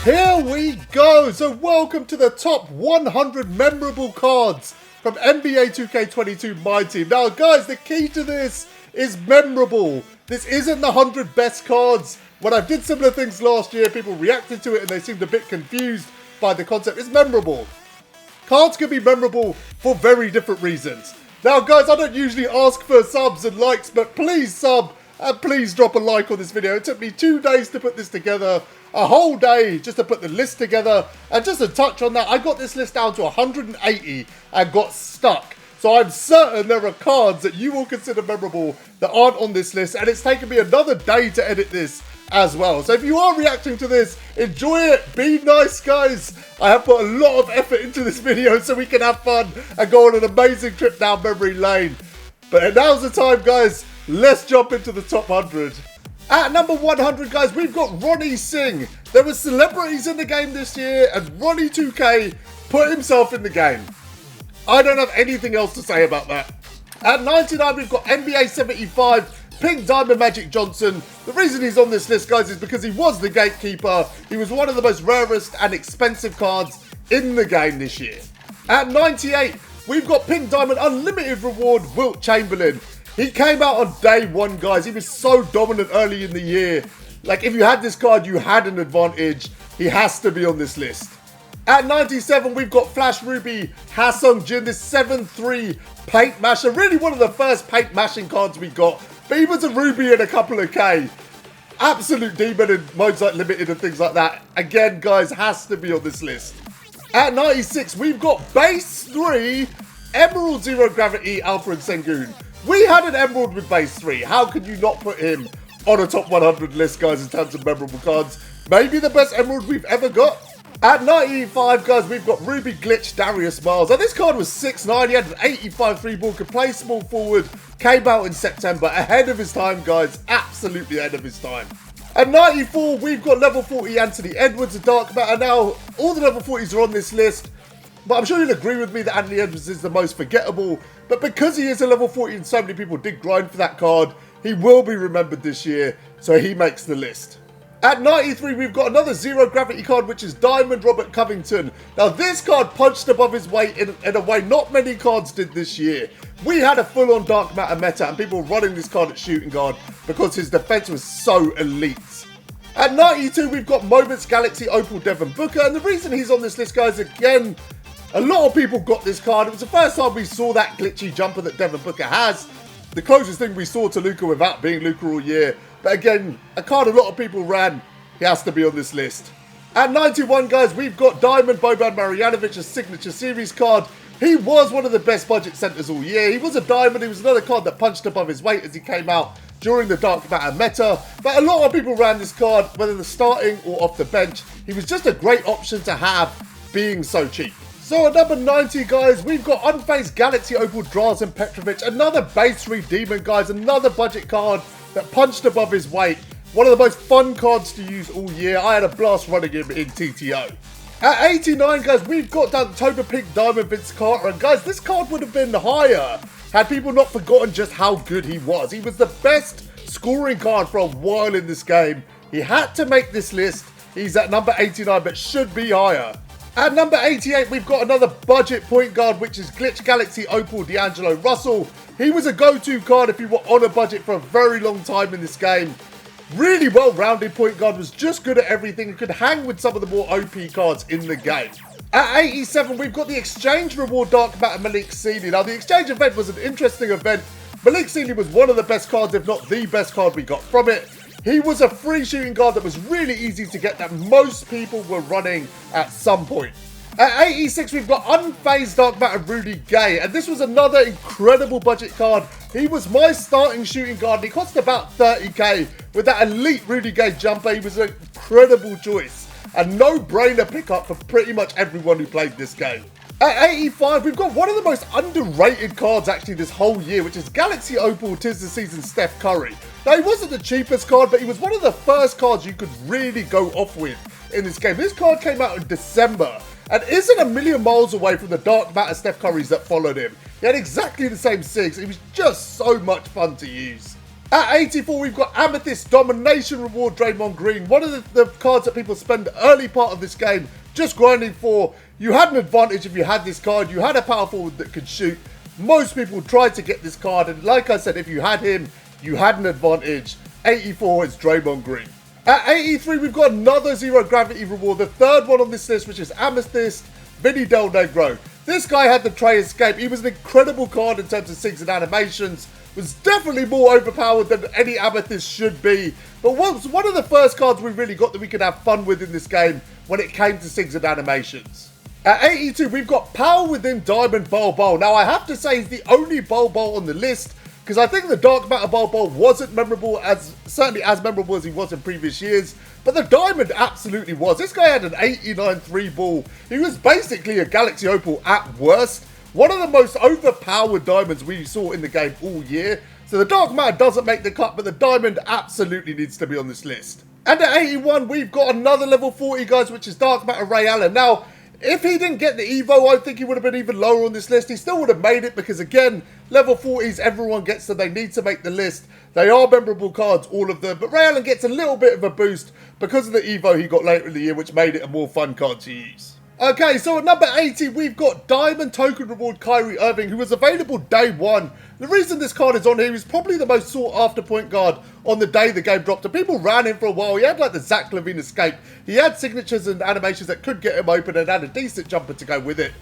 Here we go! So welcome to the top 100 memorable cards from NBA 2K22 Myteam. Now guys, the key to this is memorable. This isn't the 100 best cards. When I did similar things last year, people reacted to it and they seemed a bit confused by the concept. It's memorable. Cards can be memorable for very different reasons. Now guys, I don't usually ask for subs and likes, but please sub and please drop a like on this video. It took me 2 days to put this together. A whole day just to put the list together. And just to touch on that, I got this list down to 180 and got stuck. So I'm certain there are cards that you will consider memorable that aren't on this list. And it's taken me another day to edit this as well. So if you are reacting to this, enjoy it. Be nice, guys. I have put a lot of effort into this video so we can have fun and go on an amazing trip down memory lane. But now's the time, guys. Let's jump into the top 100. At number 100, guys, we've got Ronnie Singh. There were celebrities in the game this year, and Ronnie 2K put himself in the game. I don't have anything else to say about that. At 99, we've got NBA 75, Pink Diamond Magic Johnson. The reason he's on this list, guys, is because he was the gatekeeper. He was one of the most rarest and expensive cards in the game this year. At 98, we've got Pink Diamond Unlimited Reward, Wilt Chamberlain. He came out on day one, guys. He was so dominant early in the year. Like, if you had this card, you had an advantage. He has to be on this list. At 97, we've got Flash Ruby Ha-Seong Jin, this 7-3 paint masher. Really one of the first paint mashing cards we got. But he was a Ruby and a couple of K. Absolute demon in modes like Limited and things like that. Again, guys, has to be on this list. At 96, we've got Base 3 Emerald Zero Gravity Alfred Sengun. We had an Emerald with base 3. How could you not put him on a top 100 list, guys, in terms of memorable cards? Maybe the best Emerald we've ever got. At 95, guys, we've got Ruby Glitch Darius Miles. Now, this card was 6'9". He had an 85 free ball, could play small forward, came out in September. Ahead of his time, guys. Absolutely ahead of his time. At 94, we've got level 40 Anthony Edwards, a Dark Matter. Now, all the level 40s are on this list. But I'm sure you'll agree with me that Anthony Edwards is the most forgettable. But because he is a level 40 and so many people did grind for that card, he will be remembered this year, so he makes the list. At 93, we've got another Zero Gravity card, which is Diamond Robert Covington. Now, this card punched above his weight in a way not many cards did this year. We had a full-on Dark Matter meta, and people were running this card at shooting guard because his defense was so elite. At 92, we've got Moments Galaxy Opal Devin Booker, and the reason he's on this list, guys, again, a lot of people got this card. It was the first time we saw that glitchy jumper that Devin Booker has. The closest thing we saw to Luka without being Luka all year. But again, a card a lot of people ran. He has to be on this list. At 91, guys, we've got Diamond Boban Marjanovic, a signature series card. He was one of the best budget centers all year. He was a diamond. He was another card that punched above his weight as he came out during the Dark Matter meta. But a lot of people ran this card, whether they're starting or off the bench. He was just a great option to have, being so cheap. So at number 90, guys, we've got Unfazed Galaxy Opal Drazen Petrovic, another base 3 demon, guys, another budget card that punched above his weight. One of the most fun cards to use all year. I had a blast running him in TTO. At 89, guys, we've got October Pink Diamond Vince Carter, and guys, this card would have been higher had people not forgotten just how good he was. He was the best scoring card for a while in this game. He had to make this list. He's at number 89, but should be higher. At number 88, we've got another budget point guard, which is Glitch Galaxy Opal D'Angelo Russell. He was a go-to card if you were on a budget for a very long time in this game. Really well-rounded point guard, was just good at everything and could hang with some of the more OP cards in the game. At 87, we've got the Exchange Reward Dark Matter Malik Sealy. Now, the Exchange event was an interesting event. Malik Sealy was one of the best cards, if not the best card we got from it. He was a free shooting guard that was really easy to get that most people were running at some point. At 86, we've got Unfazed Dark Matter Rudy Gay, and this was another incredible budget card. He was my starting shooting guard, and he cost about 30k. With that elite Rudy Gay jumper, he was an incredible choice. A no-brainer pickup for pretty much everyone who played this game. At 85, we've got one of the most underrated cards actually this whole year, which is Galaxy Opal 'Tis the Season Steph Curry. Now, he wasn't the cheapest card, but he was one of the first cards you could really go off with in this game. This card came out in December and isn't a million miles away from the Dark Matter Steph Currys that followed him. He had exactly the same SIGs. It was just so much fun to use. At 84, we've got Amethyst Domination Reward Draymond Green. One of the cards that people spend the early part of this game just grinding for. You had an advantage if you had this card. You had a power forward that could shoot. Most people tried to get this card, and like I said, if you had him, you had an advantage. 84 is Draymond Green. At 83, we've got another Zero Gravity reward, the third one on this list, which is Amethyst Vinny Del Negro. This guy had the Trey Escape. He was an incredible card in terms of SIGs and animations. Was definitely more overpowered than any Amethyst should be. But was one of the first cards we really got that we could have fun with in this game when it came to SIGs and animations. At 82, we've got Power Within Diamond Bol Bol. Now, I have to say he's the only Bol Bol on the list, because I think the Dark Matter Bol Bol wasn't memorable, certainly as memorable as he was in previous years. But the Diamond absolutely was. This guy had an 89 3 ball. He was basically a Galaxy Opal at worst. One of the most overpowered diamonds we saw in the game all year. So the Dark Matter doesn't make the cut, but the Diamond absolutely needs to be on this list. And at 81, we've got another level 40, guys, which is Dark Matter Ray Allen. Now, if he didn't get the Evo, I think he would have been even lower on this list. He still would have made it because, again, level 40s, everyone gets them. They need to make the list. They are memorable cards, all of them. But Ray Allen gets a little bit of a boost because of the Evo he got later in the year, which made it a more fun card to use. Okay, so at number 80, we've got Diamond Token Reward Kyrie Irving, who was available day one. The reason this card is on here is probably the most sought after point guard on the day the game dropped. And people ran him for a while. He had like the Zach LaVine Escape. He had signatures and animations that could get him open and had a decent jumper to go with it.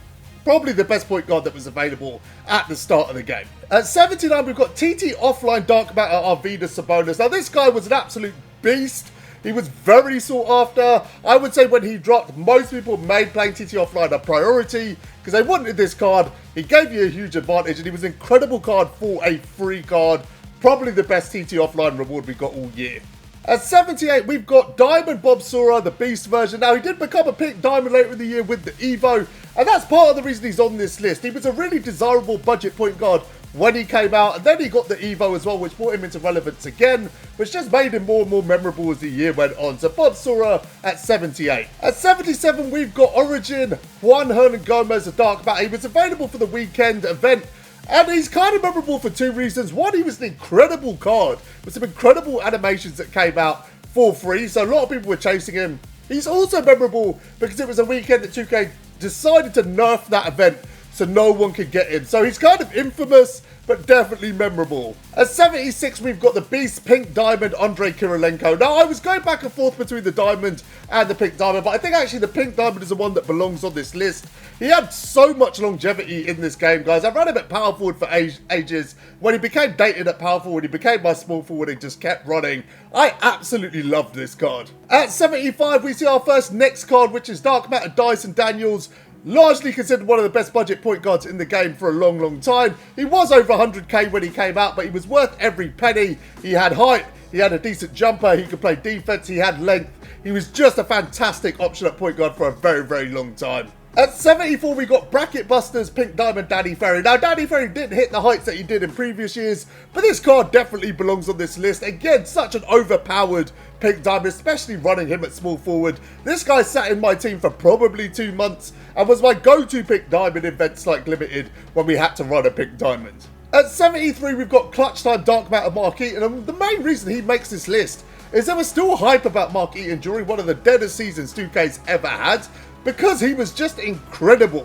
Probably the best point guard that was available at the start of the game. At 79, we've got TT Offline Dark Matter Arvidas Sabonis. Now, this guy was an absolute beast. He was very sought after. I would say when he dropped, most people made playing TT Offline a priority because they wanted this card. He gave you a huge advantage and he was an incredible card for a free card. Probably the best TT Offline reward we got all year. At 78, we've got Diamond Bob Sura, the Beast version. Now, he did become a pink diamond later in the year with the Evo, and that's part of the reason he's on this list. He was a really desirable budget point guard when he came out, and then he got the Evo as well, which brought him into relevance again, which just made him more and more memorable as the year went on. So Bob Sura at 78. At 77, we've got Origin Juan Hernan Gomez, a Dark Matter. He was available for the weekend event, and he's kind of memorable for two reasons. One, he was an incredible card with some incredible animations that came out for free, so a lot of people were chasing him. He's also memorable because it was a weekend that 2K decided to nerf that event so no one could get him. So he's kind of infamous, but definitely memorable. At 76, we've got the Beast Pink Diamond, Andrei Kirilenko. Now, I was going back and forth between the Diamond and the Pink Diamond, but I think actually the Pink Diamond is the one that belongs on this list. He had so much longevity in this game, guys. I ran him at power forward for ages. When he became dated at power forward, he became my small forward and just kept running. I absolutely loved this card. At 75, we see our first next card, which is Dark Matter Dyson Daniels. Largely considered one of the best budget point guards in the game for a long, long time. He was over 100k when he came out, but he was worth every penny. He had height, he had a decent jumper, he could play defense, he had length. He was just a fantastic option at point guard for a very, very long time. At 74, we got Bracket Busters Pink Diamond Danny Ferry. Now, Danny Ferry didn't hit the heights that he did in previous years, but this card definitely belongs on this list. Again, such an overpowered Pink Diamond, especially running him at small forward. This guy sat in my team for probably 2 months and was my go-to Pink Diamond in events like Limited when we had to run a Pink Diamond. At 73, we've got Clutch Time Dark Matter Mark Eaton, and the main reason he makes this list is there was still hype about Mark Eaton during one of the deadest seasons 2K's ever had, because he was just incredible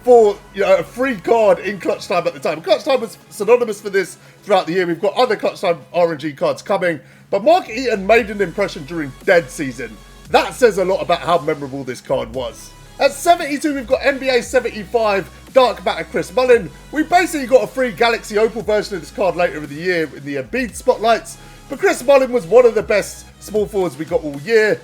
for, you know, a free card in Clutch Time at the time. Clutch Time was synonymous for this throughout the year. We've got other Clutch Time RNG cards coming, but Mark Eaton made an impression during Dead Season. That says a lot about how memorable this card was. At 72, we've got NBA 75 Dark Matter Chris Mullin. We basically got a free Galaxy Opal version of this card later in the year in the Embiid spotlights, but Chris Mullin was one of the best small forwards we got all year.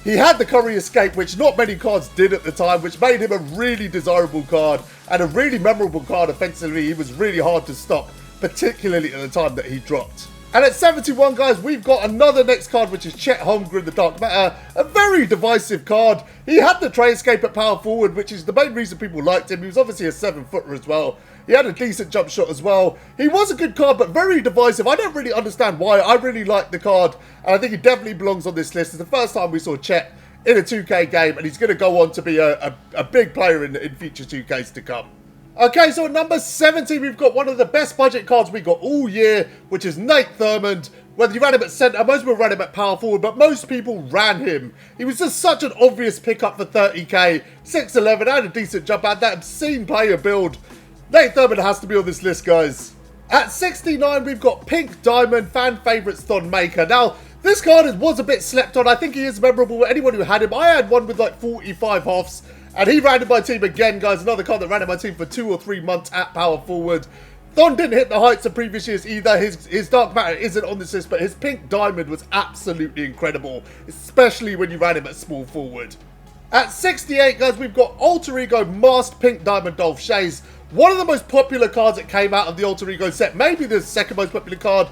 He had the Curry Escape, which not many cards did at the time, which made him a really desirable card and a really memorable card offensively. He was really hard to stop, particularly at the time that he dropped. And at 71, guys, we've got another next card, which is Chet Holmgren, the Dark Matter. A very divisive card. He had the Trey Escape at power forward, which is the main reason people liked him. He was obviously a 7-footer as well. He had a decent jump shot as well. He was a good card, but very divisive. I don't really understand why. I really like the card, and I think he definitely belongs on this list. It's the first time we saw Chet in a 2K game, and he's going to go on to be a big player in future 2Ks to come. Okay, so at number 70, we've got one of the best budget cards we got all year, which is Nate Thurmond. Whether you ran him at centre, most people ran him at power forward, but most people ran him. He was just such an obvious pickup for 30k, 6'11", had a decent jump, had that obscene player build. Nate Thurmond has to be on this list, guys. At 69, we've got Pink Diamond, fan favourites Thon Maker. Now, this card was a bit slept on. I think he is memorable. Anyone who had him, I had one with like 45 halves. And he ran in my team again, guys. Another card that ran in my team for 2 or 3 months at power forward. Thon didn't hit the heights of previous years either. His Dark Matter isn't on this list, but his Pink Diamond was absolutely incredible, especially when you ran him at small forward. At 68, guys, we've got Alter Ego Masked Pink Diamond Dolph Shays. One of the most popular cards that came out of the Alter Ego set. Maybe the second most popular card.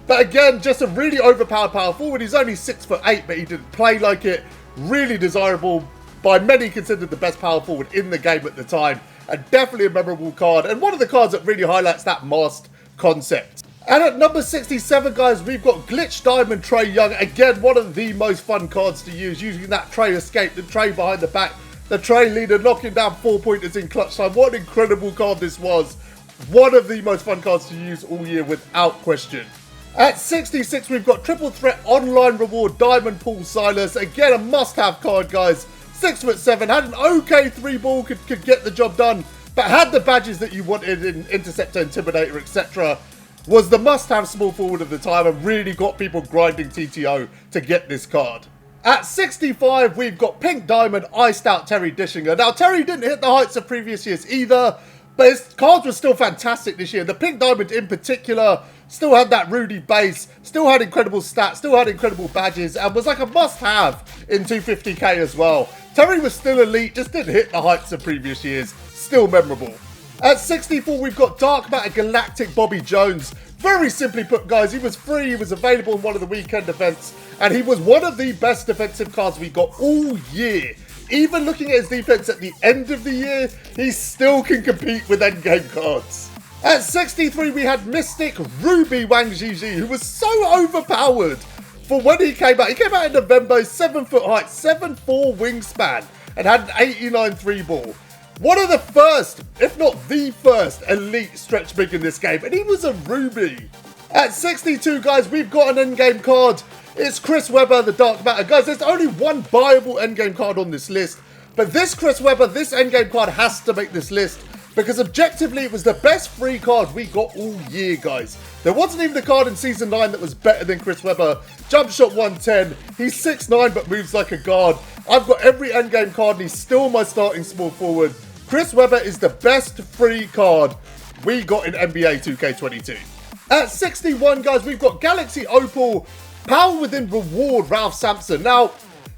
But again, just a really overpowered power forward. He's only 6'8", but he didn't play like it. Really desirable. By many considered the best power forward in the game at the time, and definitely a memorable card, and one of the cards that really highlights that masked concept. And at number 67, guys, we've got Glitch Diamond Trae Young. Again, one of the most fun cards to use, using that Trae escape, the Trae behind the back, the Trae leader knocking down 4-pointers in clutch time. What an incredible card this was. One of the most fun cards to use all year without question. At 66, we've got Triple Threat Online Reward Diamond Pool Silas. Again, a must-have card, guys. 6'7", had an okay 3-ball, could get the job done, but had the badges that you wanted in Interceptor, Intimidator, etc. Was the must-have small forward of the time and really got people grinding TTO to get this card. At 65, we've got Pink Diamond Iced Out Terry Dishinger. Now, Terry didn't hit the heights of previous years either, but his cards were still fantastic this year. The Pink Diamond in particular still had that Rudy base, still had incredible stats, still had incredible badges, and was like a must-have in 250k as well. Terry was still elite, just didn't hit the heights of previous years. Still memorable. At 64, we've got Dark Matter Galactic Bobby Jones. Very simply put, guys, he was free, he was available in one of the weekend events, and he was one of the best defensive cards we got all year. Even looking at his defense at the end of the year, he still can compete with endgame cards. At 63, we had Mystic Ruby Wang Zhizhi, who was so overpowered for when he came out. He came out in November, 7 foot height, 7'4" wingspan, and had an 89 3-ball. One of the first, if not the first, elite stretch big in this game, and he was a Ruby. At 62, guys, we've got an endgame card. It's Chris Webber, the Dark Matter. Guys, there's only one viable endgame card on this list, but this Chris Webber, this endgame card has to make this list, because objectively, it was the best free card we got all year, guys. There wasn't even a card in Season 9 that was better than Chris Webber. Jump shot 110. He's 6'9", but moves like a guard. I've got every endgame card, and he's still my starting small forward. Chris Webber is the best free card we got in NBA 2K22. At 61, guys, we've got Galaxy Opal Power Within Reward Ralph Sampson. Now,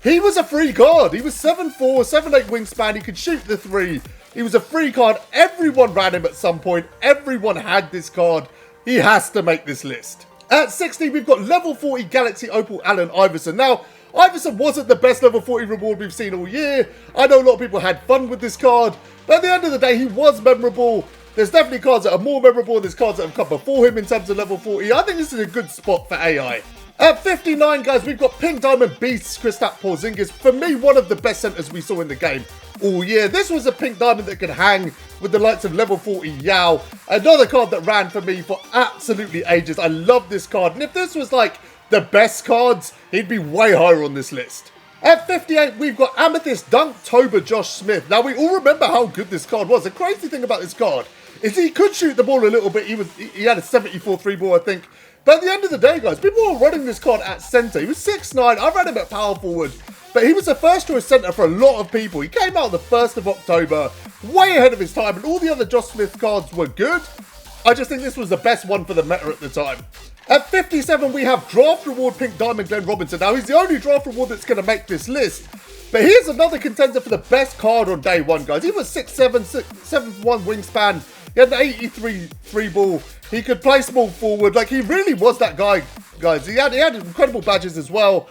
he was a free card. He was 7'4", 7'8" wingspan. He could shoot the 3. He was a free card. Everyone ran him at some point. Everyone had this card. He has to make this list. At 60, we've got level 40 Galaxy Opal Allen Iverson. Now, Iverson wasn't the best level 40 reward we've seen all year. I know a lot of people had fun with this card, but at the end of the day, he was memorable. There's definitely cards that are more memorable. There's cards that have come before him in terms of level 40. I think this is a good spot for AI. At 59, guys, we've got Pink Diamond Beasts Kristaps Porzingis. For me, one of the best centers we saw in the game all year. This was a Pink Diamond that could hang with the likes of level 40 Yao. Another card that ran for me for absolutely ages. I love this card. And if this was like the best cards, he'd be way higher on this list. At 58, we've got Amethyst Dunk Tober Josh Smith. Now, we all remember how good this card was. The crazy thing about this card is he could shoot the ball a little bit. He had a 74 3-ball, I think. But at the end of the day, guys, people were running this card at centre. He was 6'9". I ran him at power forward. But he was the first choice centre for a lot of people. He came out the 1st of October, way ahead of his time. And all the other Josh Smith cards were good. I just think this was the best one for the meta at the time. At 57, we have Draft Reward Pink Diamond Glenn Robinson. Now, he's the only Draft Reward that's going to make this list. But here's another contender for the best card on day one, guys. He was 6'7", 7'1" wingspan. He had an 83 3-ball. He could play small forward. Like, he really was that guy, guys. He had incredible badges as well.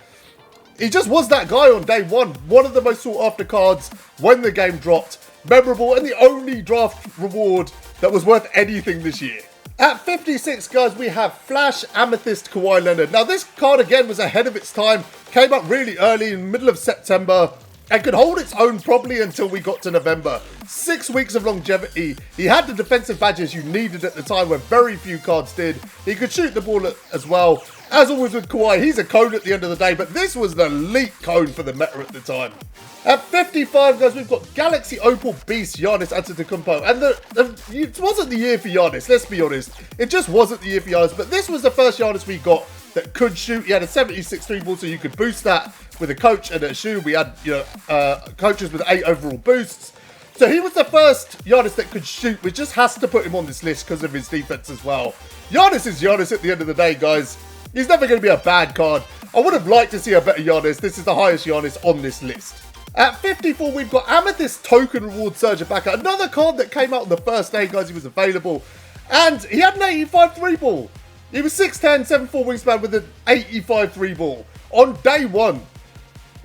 He just was that guy on day one. One of the most sought after cards when the game dropped. Memorable and the only draft reward that was worth anything this year. At 56, guys, we have Flash Amethyst Kawhi Leonard. Now, this card, again, was ahead of its time. Came up really early in the middle of September. and could hold its own probably until we got to November. 6 weeks of longevity. He had the defensive badges you needed at the time where very few cards did. He could shoot the ball as well. As always with Kawhi, he's a cone at the end of the day, but this was the elite cone for the meta at the time. At 55, guys, we've got Galaxy Opal Beast Giannis Antetokounmpo. And it wasn't the year for Giannis, let's be honest. It just wasn't the year for Giannis, but this was the first Giannis we got that could shoot. He had a 76 3-ball, so you could boost that with a coach and a shoe. We had, coaches with 8 overall boosts. So he was the first Giannis that could shoot, which just has to put him on this list because of his defense as well. Giannis is Giannis at the end of the day, guys. He's never going to be a bad card. I would have liked to see a better Giannis. This is the highest Giannis on this list. At 54, we've got Amethyst Token Reward Surge Backer. Another card that came out on the first day, guys. He was available. And he had an 85 3-ball. He was 6'10", 7'4" wingspan with an 85 3-ball on day one.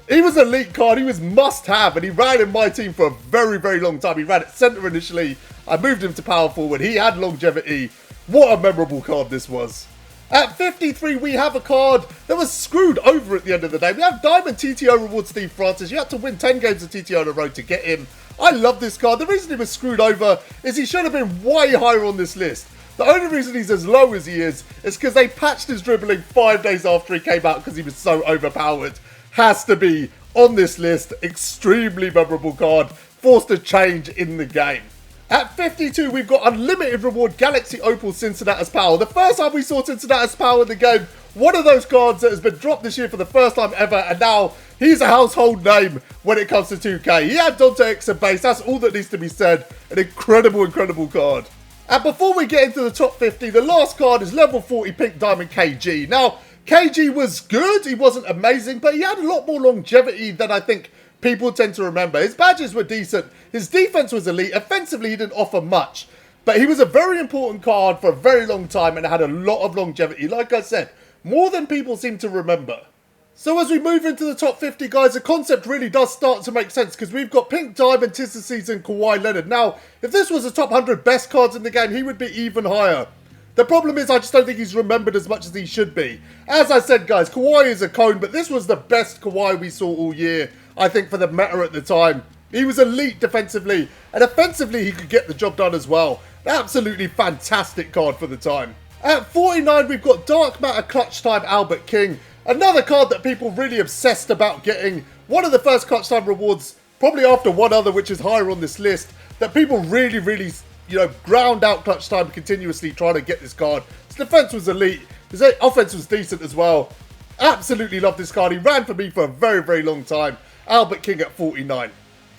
He was an elite card. He was must-have, and he ran in my team for a very, very long time. He ran at center initially. I moved him to power forward. He had longevity. What a memorable card this was. At 53, we have a card that was screwed over at the end of the day. We have Diamond TTO Reward Steve Francis. You had to win 10 games of TTO in a row to get him. I love this card. The reason he was screwed over is he should have been way higher on this list. The only reason he's as low as he is because they patched his dribbling 5 days after he came out because he was so overpowered. Has to be on this list. Extremely memorable card. Forced a change in the game. At 52, we've got Unlimited Reward Galaxy Opal Cincinnatus Power. The first time we saw Cincinnatus Power in the game, one of those cards that has been dropped this year for the first time ever, and now he's a household name when it comes to 2K. He had Dante X and base, that's all that needs to be said. An incredible, incredible card. And before we get into the top 50, the last card is level 40 Pink Diamond KG. Now, KG was good, he wasn't amazing, but he had a lot more longevity than I think people tend to remember. His badges were decent. His defense was elite. Offensively, he didn't offer much. But he was a very important card for a very long time and had a lot of longevity. Like I said, more than people seem to remember. So as we move into the top 50, guys, the concept really does start to make sense because we've got Pink Diamond, Tis the Season, Kawhi Leonard. Now, if this was the top 100 best cards in the game, he would be even higher. The problem is I just don't think he's remembered as much as he should be. As I said, guys, Kawhi is a cone, but this was the best Kawhi we saw all year, I think, for the meta at the time. He was elite defensively, and offensively he could get the job done as well. Absolutely fantastic card for the time. At 49, we've got Dark Matter Clutch Time Albert King. Another card that people really obsessed about getting. One of the first Clutch Time rewards, probably after one other, which is higher on this list, that people really, ground out Clutch Time continuously trying to get this card. His defense was elite. His offense was decent as well. Absolutely love this card. He ran for me for a very, very long time. Albert King at 49.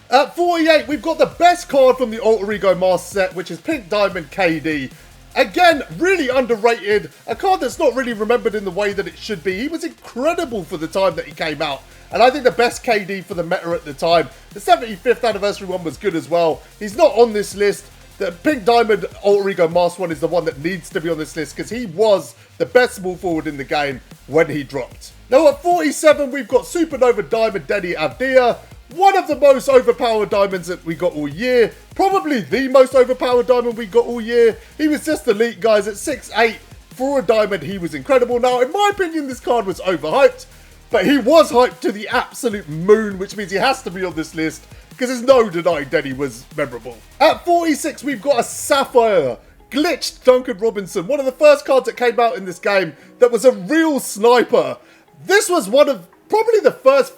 At 48, we've got the best card from the Alter Ego Mask set, which is Pink Diamond KD. Again, really underrated. A card that's not really remembered in the way that it should be. He was incredible for the time that he came out. And I think the best KD for the meta at the time. The 75th anniversary one was good as well. He's not on this list. The Pink Diamond Alter Ego Mask one is the one that needs to be on this list because he was the best small forward in the game when he dropped. Now at 47, we've got Supernova Diamond Denny Avdia. One of the most overpowered diamonds that we got all year. Probably the most overpowered diamond we got all year. He was just elite, guys. At 6'8", for a diamond, he was incredible. Now, in my opinion, this card was overhyped. But he was hyped to the absolute moon, which means he has to be on this list. Because there's no denying Denny was memorable. At 46, we've got a Sapphire Glitched Duncan Robinson. One of the first cards that came out in this game that was a real sniper. This was one of probably the first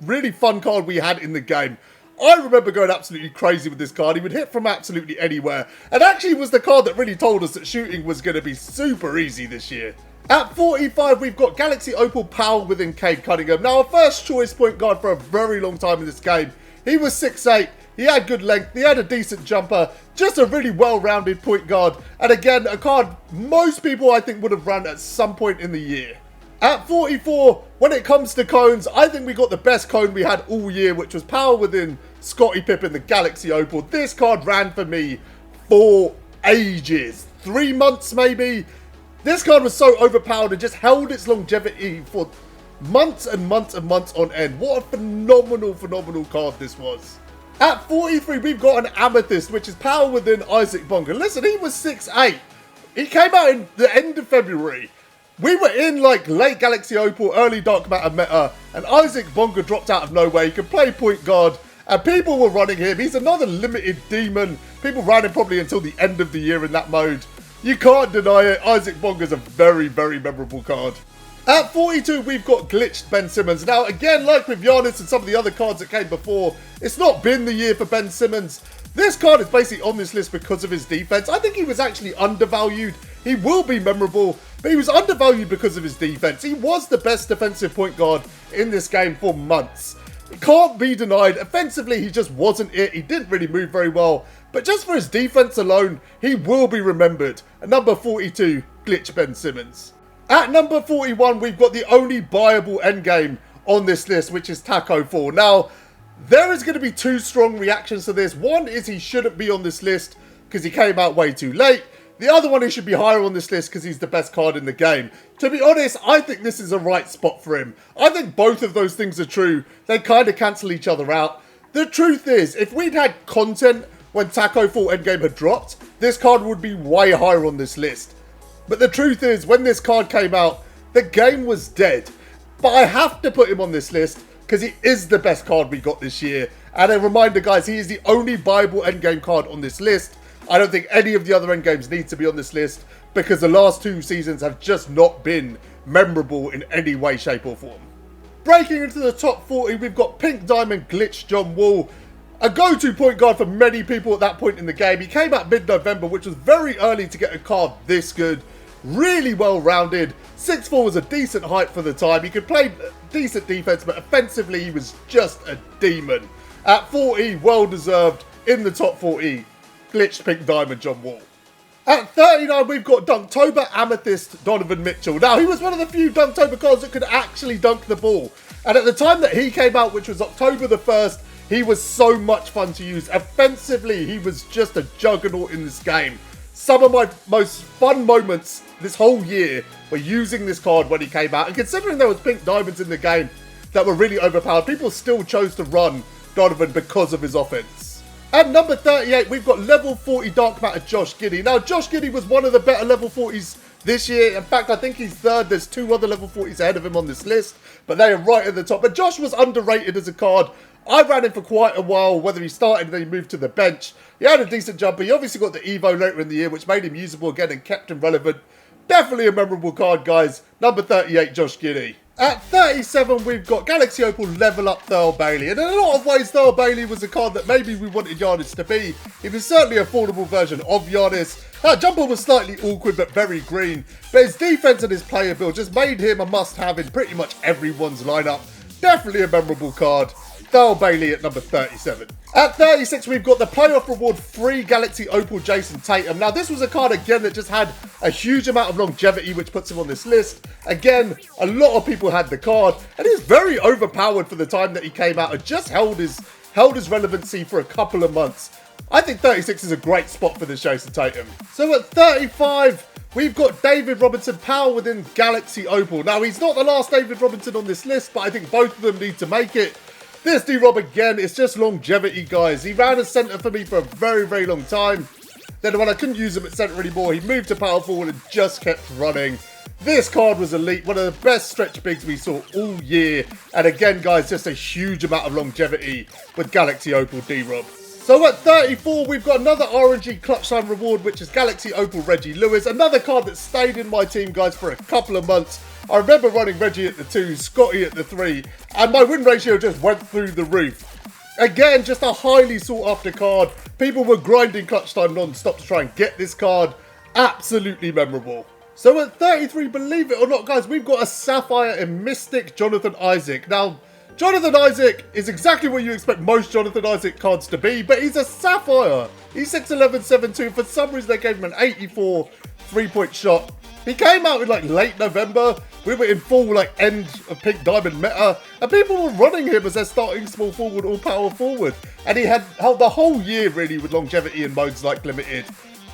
really fun card we had in the game. I remember going absolutely crazy with this card. He would hit from absolutely anywhere. And actually was the card that really told us that shooting was going to be super easy this year. At 45, we've got Galaxy Opal Powell within Cade Cunningham. Now, a first choice point guard for a very long time in this game. He was 6'8", he had good length, he had a decent jumper, just a really well-rounded point guard. And again, a card most people I think would have run at some point in the year. At 44, when it comes to cones, I think we got the best cone we had all year, which was Power within Scottie Pippen, the Galaxy Opal. This card ran for me for ages. 3 months maybe. This card was so overpowered and just held its longevity for months and months and months on end. What a phenomenal, phenomenal card this was. At 43, we've got an Amethyst, which is Power within Isaac Bonga. Listen, he was 6'8". He came out in the end of February. We were in like late Galaxy Opal, early Dark Matter meta, and Isaac Bonga dropped out of nowhere. He could play point guard, and people were running him. He's another limited demon. People ran him probably until the end of the year in that mode. You can't deny it. Isaac Bonga's a very, very memorable card. At 42, we've got glitched Ben Simmons. Now, again, like with Giannis and some of the other cards that came before, it's not been the year for Ben Simmons. This card is basically on this list because of his defense. I think he was actually undervalued. He will be memorable, but he was undervalued because of his defense. He was the best defensive point guard in this game for months. It can't be denied. Offensively, he just wasn't it. He didn't really move very well. But just for his defense alone, he will be remembered. At number 42, Glitch Ben Simmons. At number 41, we've got the only buyable endgame on this list, which is Taco 4. Now, there is going to be two strong reactions to this. One is he shouldn't be on this list because he came out way too late. The other one, he should be higher on this list because he's the best card in the game. To be honest, I think this is a right spot for him. I think both of those things are true. They kind of cancel each other out. The truth is, if we'd had content when Taco 4 Endgame had dropped, this card would be way higher on this list. But the truth is, when this card came out, the game was dead. But I have to put him on this list because he is the best card we got this year. And a reminder, guys, he is the only viable endgame card on this list. I don't think any of the other endgames need to be on this list because the last two seasons have just not been memorable in any way, shape or form. Breaking into the top 40, we've got Pink Diamond Glitch John Wall. A go-to point guard for many people at that point in the game. He came out mid-November, which was very early to get a card this good. Really well-rounded. 6'4" was a decent height for the time. He could play decent defense, but offensively he was just a demon. At 40, well-deserved, in the top 40, Glitched Pink Diamond John Wall. At 39, we've got Dunktober Amethyst Donovan Mitchell. Now, he was one of the few Dunktober cards that could actually dunk the ball. And at the time that he came out, which was October the 1st, he was so much fun to use. Offensively, he was just a juggernaut in this game. Some of my most fun moments this whole year were using this card when he came out. And considering there was pink diamonds in the game that were really overpowered, people still chose to run Donovan because of his offense. At number 38, we've got level 40 Dark Matter Josh Giddey. Now, Josh Giddey was one of the better level 40s this year. In fact, I think he's third. There's two other level 40s ahead of him on this list, but they are right at the top. But Josh was underrated as a card. I ran him for quite a while, whether he started and then he moved to the bench. He had a decent jumper. He obviously got the Evo later in the year, which made him usable again and kept him relevant. Definitely a memorable card, guys. Number 38, Josh Giddey. At 37, we've got Galaxy Opal Level Up Thurl Bailey. And in a lot of ways, Thurl Bailey was a card that maybe we wanted Giannis to be. He was certainly an affordable version of Giannis. That jumper was slightly awkward, but very green. But his defense and his player build just made him a must-have in pretty much everyone's lineup. Definitely a memorable card. Thurl Bailey at number 37. At 36, we've got the Playoff Reward free Galaxy Opal Jason Tatum. Now, this was a card, again, that just had a huge amount of longevity, which puts him on this list. Again, a lot of people had the card, and he's very overpowered for the time that he came out and just held his relevancy for a couple of months. I think 36 is a great spot for this Jason Tatum. So at 35, we've got David Robinson, power within Galaxy Opal. Now, he's not the last David Robinson on this list, but I think both of them need to make it. This D-Rob, again, it's just longevity, guys. He ran as centre for me for a very, very long time. Then when I couldn't use him at centre anymore, he moved to power forward and just kept running. This card was elite, one of the best stretch bigs we saw all year. And again, guys, just a huge amount of longevity with Galaxy Opal D-Rob. So at 34, we've got another RNG clutch time reward, which is Galaxy Opal Reggie Lewis. Another card that stayed in my team, guys, for a couple of months. I remember running Reggie at the 2, Scotty at the 3, and my win ratio just went through the roof. Again, just a highly sought after card. People were grinding clutch time non-stop to try and get this card. Absolutely memorable. So at 33, believe it or not, guys, we've got a Sapphire and Mystic Jonathan Isaac. Now, Jonathan Isaac is exactly what you expect most Jonathan Isaac cards to be, but he's a Sapphire. He's 6'11", 7'2". For some reason, they gave him an 84 three-point shot. He came out in like late November. We were in full like end of Pink Diamond meta, and people were running him as their starting small forward or power forward. And he had held the whole year really with longevity in modes like limited.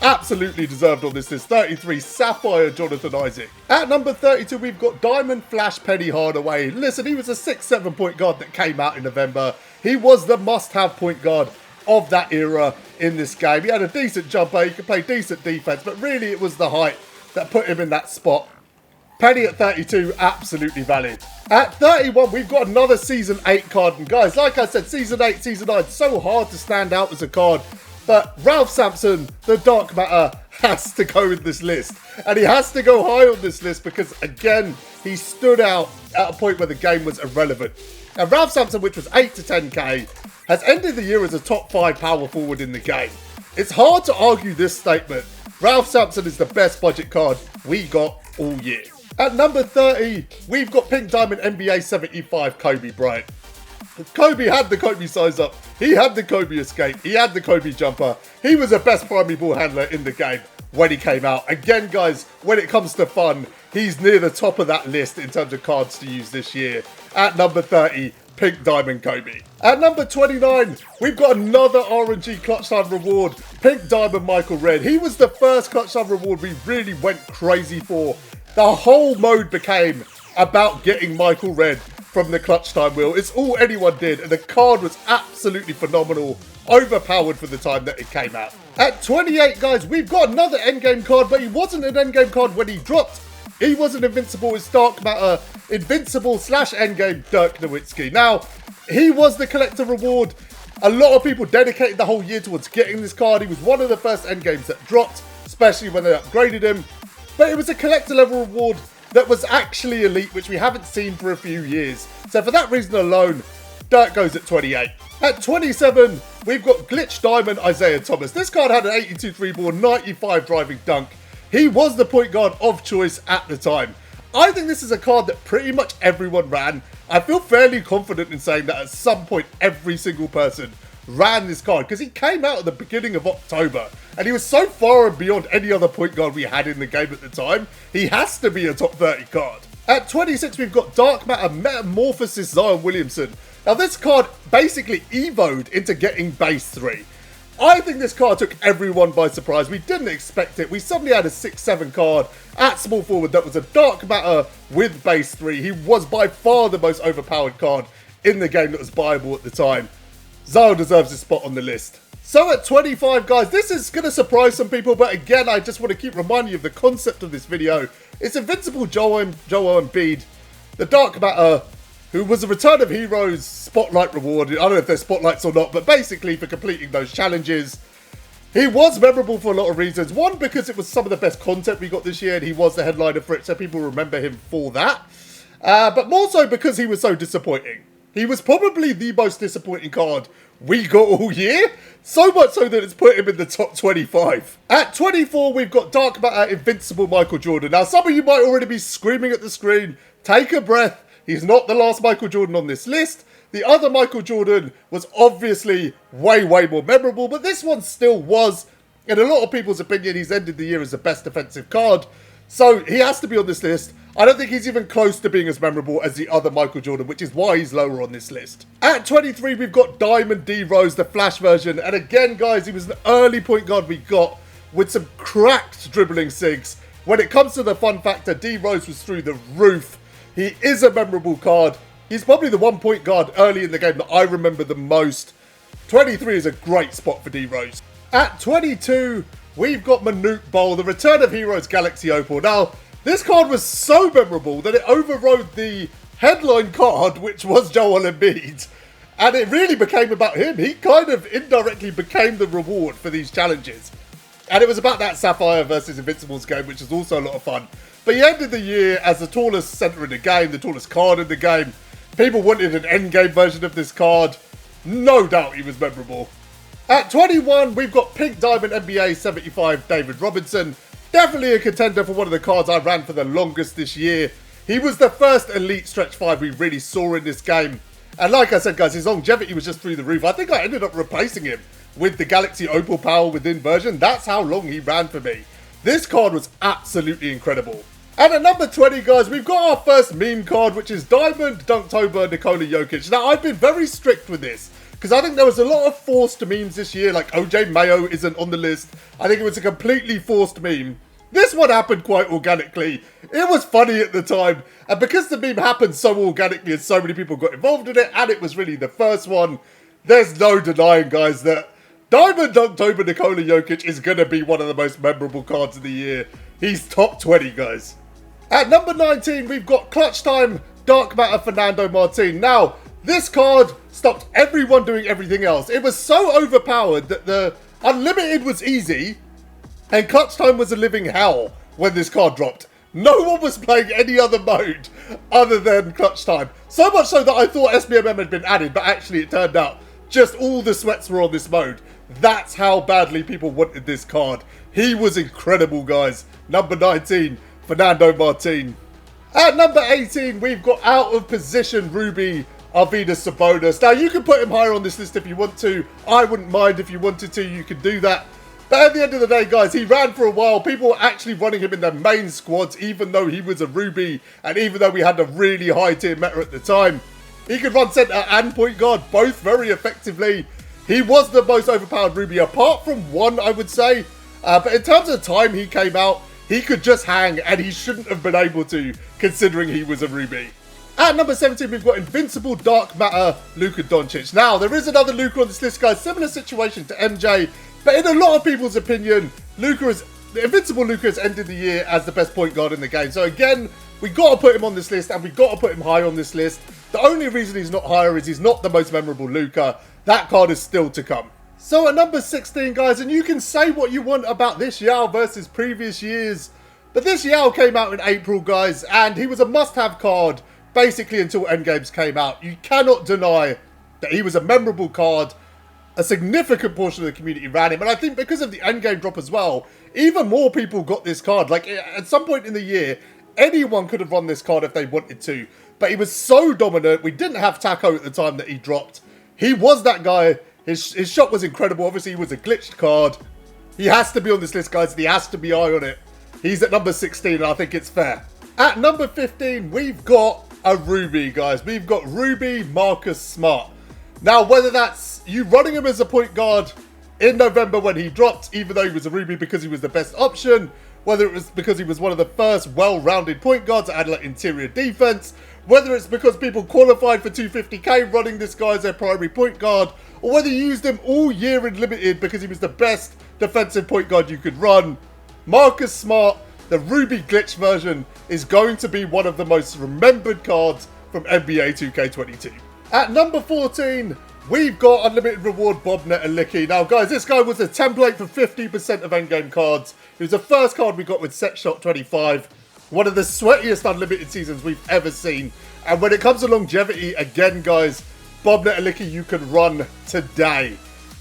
Absolutely deserved on this list. 33, Sapphire Jonathan Isaac. At number 32, we've got Diamond Flash Penny Hardaway. Listen, he was a 6'7" point guard that came out in November. He was the must-have point guard of that era in this game. He had a decent jumper, he could play decent defense, but really it was the height that put him in that spot. Penny at 32, absolutely valid. At 31, we've got another Season 8 card. And guys, like I said, Season 8, Season 9, so hard to stand out as a card. But Ralph Sampson, the Dark Matter, has to go in this list. And he has to go high on this list because, again, he stood out at a point where the game was irrelevant. And Ralph Sampson, which was 8 to 10k, has ended the year as a top 5 power forward in the game. It's hard to argue this statement. Ralph Sampson is the best budget card we got all year. At number 30, we've got Pink Diamond NBA 75 Kobe Bryant. Kobe had the Kobe size up, he had the Kobe escape, he had the Kobe jumper. He was the best primary ball handler in the game when he came out. Again, guys, when it comes to fun, he's near the top of that list in terms of cards to use this year. At number 30, Pink Diamond Kobe. At number 29, we've got another RNG Clutch Time reward, Pink Diamond Michael Redd. He was the first Clutch Time reward we really went crazy for. The whole mode became about getting Michael Redd from the Clutch Time wheel. It's all anyone did, and the card was absolutely phenomenal, overpowered for the time that it came out. At 28, guys, we've got another endgame card, but he wasn't an endgame card when he dropped. He wasn't invincible. It's Dark Matter, invincible / endgame Dirk Nowitzki. Now, he was the collector reward. A lot of people dedicated the whole year towards getting this card. He was one of the first endgames that dropped, especially when they upgraded him. But it was a collector level reward that was actually elite, which we haven't seen for a few years. So for that reason alone, Dirk goes at 28. At 27, we've got Glitch Diamond Isaiah Thomas. This card had an 82 3 ball, 95 driving dunk. He was the point guard of choice at the time. I think this is a card that pretty much everyone ran. I feel fairly confident in saying that at some point every single person ran this card because he came out at the beginning of October and he was so far and beyond any other point guard we had in the game at the time. He has to be a top 30 card. At 26, we've got Dark Matter Metamorphosis Zion Williamson. Now this card basically evoed into getting base 3. I think this card took everyone by surprise. We didn't expect it. We suddenly had a 6-7 card at small forward that was a Dark Matter with base 3. He was by far the most overpowered card in the game that was buyable at the time. Zion deserves a spot on the list. So at 25, guys, this is going to surprise some people, but again, I just want to keep reminding you of the concept of this video. It's Invincible Joel Embiid, the Dark Matter, who was a Return of Heroes Spotlight reward. I don't know if they're spotlights or not, but basically for completing those challenges. He was memorable for a lot of reasons. One, because it was some of the best content we got this year, and he was the headliner for it, so people remember him for that. But more so because he was so disappointing. He was probably the most disappointing card we got all year. So much so that it's put him in the top 25. At 24, we've got Dark Matter Invincible Michael Jordan. Now, some of you might already be screaming at the screen, take a breath. He's not the last Michael Jordan on this list. The other Michael Jordan was obviously way more memorable, but this one still was, in a lot of people's opinion, he's ended the year as the best defensive card. So he has to be on this list. I don't think he's even close to being as memorable as the other Michael Jordan, which is why he's lower on this list. At 23, we've got Diamond D Rose, the Flash version. And again, guys, he was an early point guard we got with some cracked dribbling sigs. When it comes to the fun factor, D Rose was through the roof. He is a memorable card. He's probably the 1 point guard early in the game that I remember the most. 23 is a great spot for D Rose. At 22, we've got Manute Bol, the Return of Heroes Galaxy Opal. Now, this card was so memorable that it overrode the headline card, which was Joel Embiid. And it really became about him. He kind of indirectly became the reward for these challenges. And it was about that Sapphire versus Invincibles game, which was also a lot of fun. But he ended the year as the tallest center in the game, the tallest card in the game. People wanted an endgame version of this card. No doubt he was memorable. At 21, we've got Pink Diamond NBA 75 David Robinson. Definitely a contender for one of the cards I ran for the longest this year. He was the first elite stretch 5 we really saw in this game. And like I said, guys, his longevity was just through the roof. I think I ended up replacing him with the Galaxy Opal Power Within version. That's how long he ran for me. This card was absolutely incredible. And at number 20, guys, we've got our first meme card, which is Diamond Dunktober Nikola Jokic. Now, I've been very strict with this, because I think there was a lot of forced memes this year, like OJ Mayo isn't on the list. I think it was a completely forced meme. This one happened quite organically. It was funny at the time, and because the meme happened so organically and so many people got involved in it, and it was really the first one, there's no denying, guys, that Diamond Dunktober Nikola Jokic is going to be one of the most memorable cards of the year. He's top 20, guys. At number 19, we've got Clutch Time Dark Matter Fernando Martin. Now, this card stopped everyone doing everything else. It was so overpowered that the Unlimited was easy and Clutch Time was a living hell when this card dropped. No one was playing any other mode other than Clutch Time. So much so that I thought SBMM had been added, but actually it turned out just all the sweats were on this mode. That's how badly people wanted this card. He was incredible, guys. Number 19, Fernando Martin. At number 18, we've got out of position Ruby Arvidas Sabonis. Now, you can put him higher on this list if you want to. I wouldn't mind if you wanted to. You could do that. But at the end of the day, guys, he ran for a while. People were actually running him in their main squads, even though he was a Ruby, and even though we had a really high tier meta at the time. He could run center and point guard, both very effectively. He was the most overpowered Ruby, apart from one, I would say. But in terms of time he came out, he could just hang, and he shouldn't have been able to, considering he was a Ruby. At number 17, we've got Invincible Dark Matter Luka Doncic. Now, there is another Luka on this list, guys. Similar situation to MJ. But in a lot of people's opinion, Invincible Luka has ended the year as the best point guard in the game. So again, we got to put him on this list, and we got to put him high on this list. The only reason he's not higher is he's not the most memorable Luka. That card is still to come. So at number 16, guys, and you can say what you want about this Yao versus previous years, but this Yao came out in April, guys, and he was a must-have card basically until Endgames came out. You cannot deny that he was a memorable card. A significant portion of the community ran him, and I think because of the endgame drop as well, even more people got this card. Like, at some point in the year, anyone could have run this card if they wanted to, but he was so dominant. We didn't have Taco at the time that he dropped. He was that guy. His shot was incredible. Obviously, he was a glitched card. He has to be on this list, guys, and he has to be high on it. He's at number 16, and I think it's fair. At number 15, we've got a Ruby, guys. We've got Ruby Marcus Smart. Now, whether that's you running him as a point guard in November when he dropped, even though he was a Ruby because he was the best option, whether it was because he was one of the first well-rounded point guards that had like interior defense, whether it's because people qualified for 250k running this guy as their primary point guard, or whether you used him all year in Limited because he was the best defensive point guard you could run, Marcus Smart, the Ruby glitch version, is going to be one of the most remembered cards from NBA 2K22. At number 14, we've got Unlimited Reward Bob Netalicki. Now, guys, this guy was a template for 50% of endgame cards. He was the first card we got with Set Shot 25. One of the sweatiest Unlimited seasons we've ever seen. And when it comes to longevity, again, guys, Bob Netalicki you can run today.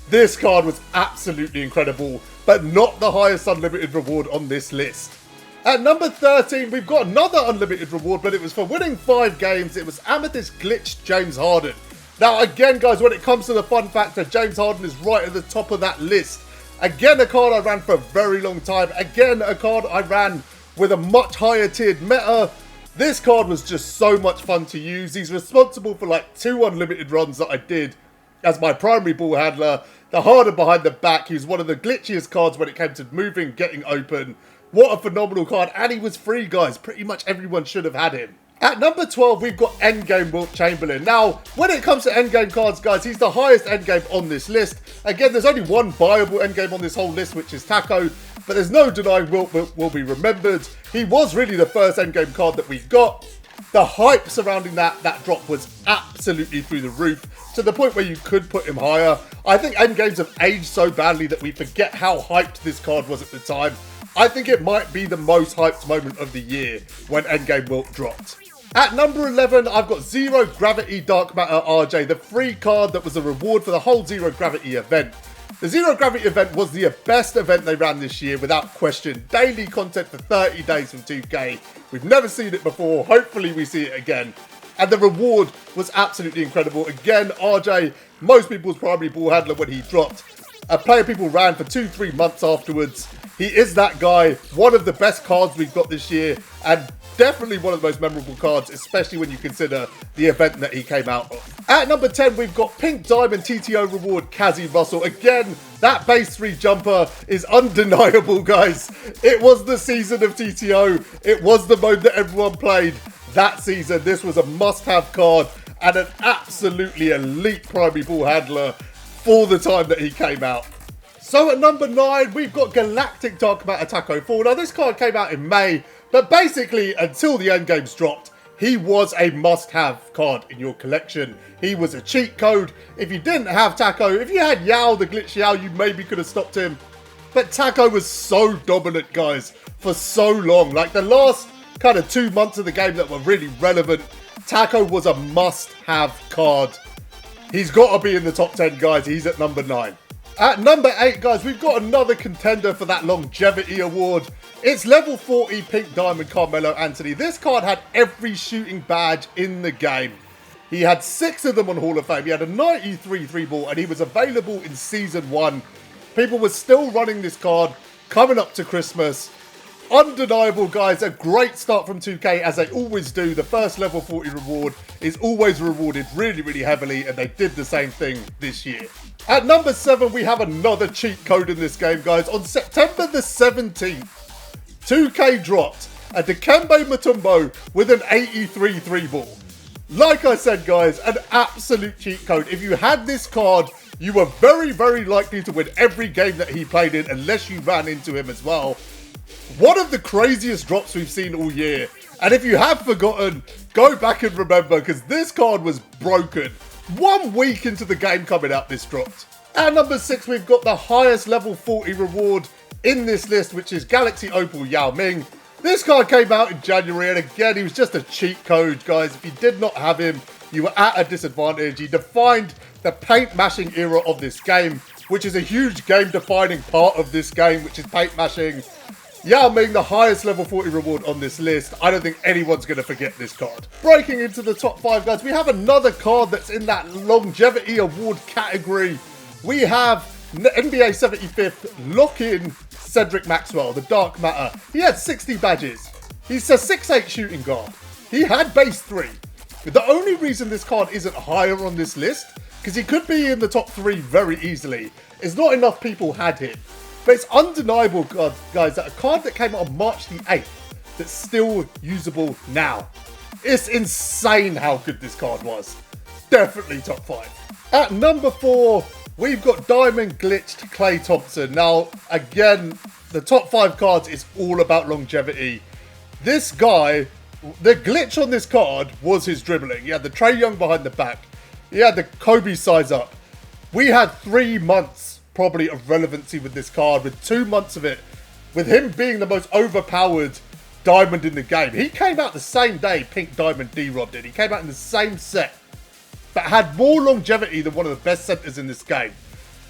This card was absolutely incredible, but not the highest Unlimited Reward on this list. At number 13, we've got another Unlimited Reward, but it was for winning 5 games. It was Amethyst Glitched James Harden. Now, again, guys, when it comes to the fun factor, James Harden is right at the top of that list. Again, a card I ran for a very long time. Again, a card I ran with a much higher tiered meta. This card was just so much fun to use. He's responsible for like 2 unlimited runs that I did as my primary ball handler. The Harden behind the back. He was one of the glitchiest cards when it came to moving, getting open. What a phenomenal card. And he was free, guys. Pretty much everyone should have had him. At number 12, we've got Endgame Wilt Chamberlain. Now, when it comes to endgame cards, guys, he's the highest endgame on this list. Again, there's only one viable endgame on this whole list, which is Taco. But there's no denying Wilt will be remembered. He was really the first endgame card that we got. The hype surrounding that drop was absolutely through the roof, to the point where you could put him higher. I think endgames have aged so badly that we forget how hyped this card was at the time. I think it might be the most hyped moment of the year when Endgame Wilt dropped. At number 11, I've got Zero Gravity Dark Matter RJ, the free card that was a reward for the whole Zero Gravity event. The Zero Gravity event was the best event they ran this year, without question. Daily content for 30 days from 2K. We've never seen it before. Hopefully we see it again. And the reward was absolutely incredible. Again, RJ, most people's primary ball handler when he dropped. A player people ran for 2-3 months afterwards. He is that guy, one of the best cards we've got this year, and definitely one of the most memorable cards, especially when you consider the event that he came out of. At number 10, we've got Pink Diamond TTO reward Kazi Russell. Again, that base 3 jumper is undeniable, guys. It was the season of TTO. It was the mode that everyone played that season. This was a must-have card and an absolutely elite primary ball handler for the time that he came out. So at number 9, we've got Galactic Dark Matter Taco 4. Now, this card came out in May, But basically, until the end games dropped, he was a must-have card in your collection. He was a cheat code. If you didn't have Taco, if you had Yao, the glitch Yao, you maybe could have stopped him. But Taco was so dominant, guys, for so long. Like the last kind of 2 months of the game that were really relevant, Taco was a must-have card. He's got to be in the top 10, guys. He's at number 9. At number 8, guys, we've got another contender for that longevity award. It's level 40 Pink Diamond Carmelo Anthony. This card had every shooting badge in the game. He had 6 of them on Hall of Fame. He had a 93 3-ball, and he was available in Season 1. People were still running this card coming up to Christmas. Undeniable, guys. A great start from 2K, as they always do. The first level 40 reward is always rewarded really, really heavily, and they did the same thing this year. At number 7, we have another cheat code in this game, guys. On September the 17th, 2K dropped a Dikembe Mutombo with an 83 3-ball. Like I said, guys, an absolute cheat code. If you had this card, you were very, very likely to win every game that he played in, unless you ran into him as well. One of the craziest drops we've seen all year. And if you have forgotten, go back and remember, because this card was broken. 1 week into the game coming out, this dropped. At number 6, we've got the highest level 40 reward in this list, which is Galaxy Opal Yao Ming. This card came out in January, and again, he was just a cheat code, guys. If you did not have him, you were at a disadvantage. He defined the paint mashing era of this game, which is a huge game defining part of this game, which is paint mashing. Yao Ming, the highest level 40 reward on this list. I don't think anyone's going to forget this card. Breaking into the top 5, guys, we have another card that's in that longevity award category. We have NBA 75th lock-in Cedric Maxwell, the Dark Matter. He had 60 badges. He's a 6'8 shooting guard. He had base 3. The only reason this card isn't higher on this list, because he could be in the top 3 very easily, is not enough people had him. But it's undeniable, guys, that a card that came out on March the 8th that's still usable now. It's insane how good this card was. Definitely top 5. At number 4, we've got Diamond Glitched Klay Thompson. Now, again, the top 5 cards is all about longevity. This guy, the glitch on this card was his dribbling. He had the Trae Young behind the back. He had the Kobe size up. We had 3 months probably of relevancy with this card, with 2 months of it, with him being the most overpowered diamond in the game. He came out the same day Pink Diamond D-Rob did. He came out in the same set, but had more longevity than one of the best centers in this game.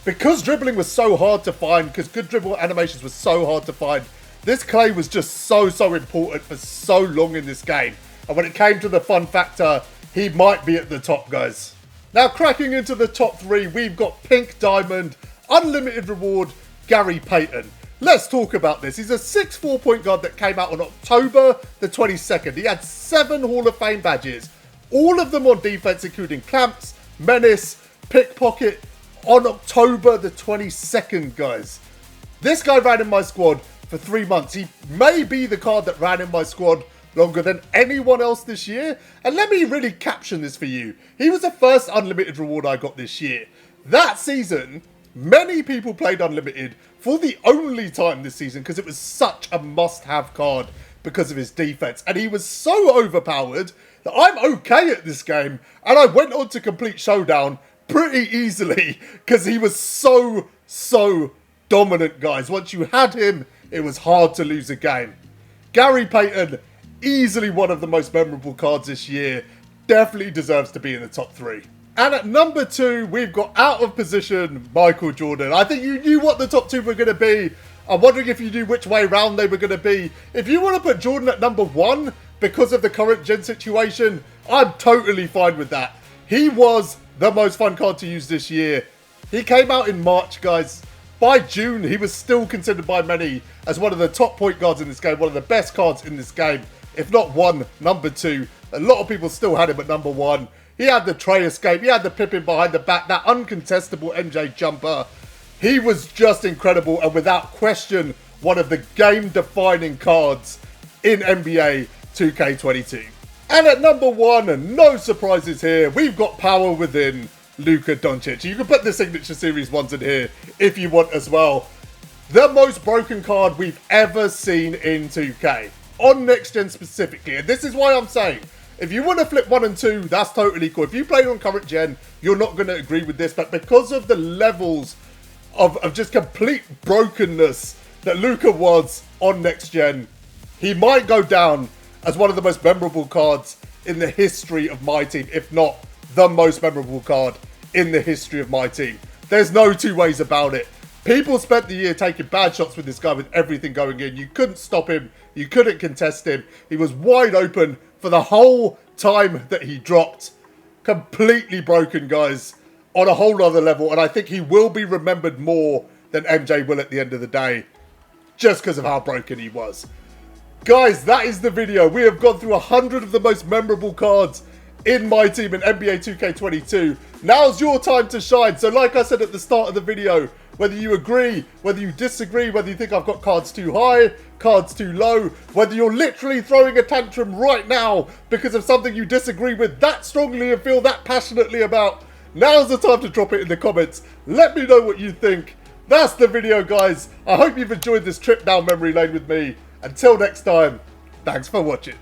Because dribbling was so hard to find, because good dribble animations were so hard to find, this Klay was just so important for so long in this game. And when it came to the fun factor, he might be at the top, guys. Now, cracking into the top 3, we've got Pink Diamond, Unlimited Reward, Gary Payton. Let's talk about this. He's a 6'4" point guard that came out on October the 22nd. He had 7 Hall of Fame badges, all of them on defense, including Clamps, Menace, Pickpocket, on October the 22nd, guys. This guy ran in my squad for 3 months. He may be the card that ran in my squad longer than anyone else this year. And let me really caption this for you. He was the first Unlimited Reward I got this year. That season, many people played Unlimited for the only time this season because it was such a must-have card because of his defense. And he was so overpowered that I'm okay at this game. And I went on to complete Showdown pretty easily because he was so dominant, guys. Once you had him, it was hard to lose a game. Gary Payton, easily one of the most memorable cards this year. Definitely deserves to be in the top 3. And at number 2, we've got out of position Michael Jordan. I think you knew what the top 2 were going to be. I'm wondering if you knew which way round they were going to be. If you want to put Jordan at number 1 because of the current gen situation, I'm totally fine with that. He was the most fun card to use this year. He came out in March, guys. By June, he was still considered by many as one of the top point guards in this game, one of the best cards in this game. If not one, number 2. A lot of people still had him at number 1. He had the Trae escape. He had the Pippin behind the back. That uncontestable MJ jumper. He was just incredible and without question, one of the game-defining cards in NBA 2K22. And at number 1, no surprises here, we've got Power Within Luka Doncic. You can put the Signature Series ones in here if you want as well. The most broken card we've ever seen in 2K. on next gen specifically. And this is why I'm saying, if you want to flip 1 and 2, that's totally cool. If you play on current gen, you're not going to agree with this. But because of the levels of just complete brokenness that Luka was on next gen, he might go down as one of the most memorable cards in the history of my team, if not the most memorable card in the history of my team. There's no two ways about it. People spent the year taking bad shots with this guy with everything going in. You couldn't stop him. You couldn't contest him. He was wide open for the whole time that he dropped. Completely broken, guys, on a whole other level. And I think he will be remembered more than MJ will at the end of the day, just because of how broken he was. Guys, that is the video. We have gone through 100 of the most memorable cards in my team in NBA 2K22. Now's your time to shine. So like I said at the start of the video, whether you agree, whether you disagree, whether you think I've got cards too high, cards too low, whether you're literally throwing a tantrum right now because of something you disagree with that strongly and feel that passionately about, now's the time to drop it in the comments. Let me know what you think. That's the video, guys. I hope you've enjoyed this trip down memory lane with me. Until next time, thanks for watching.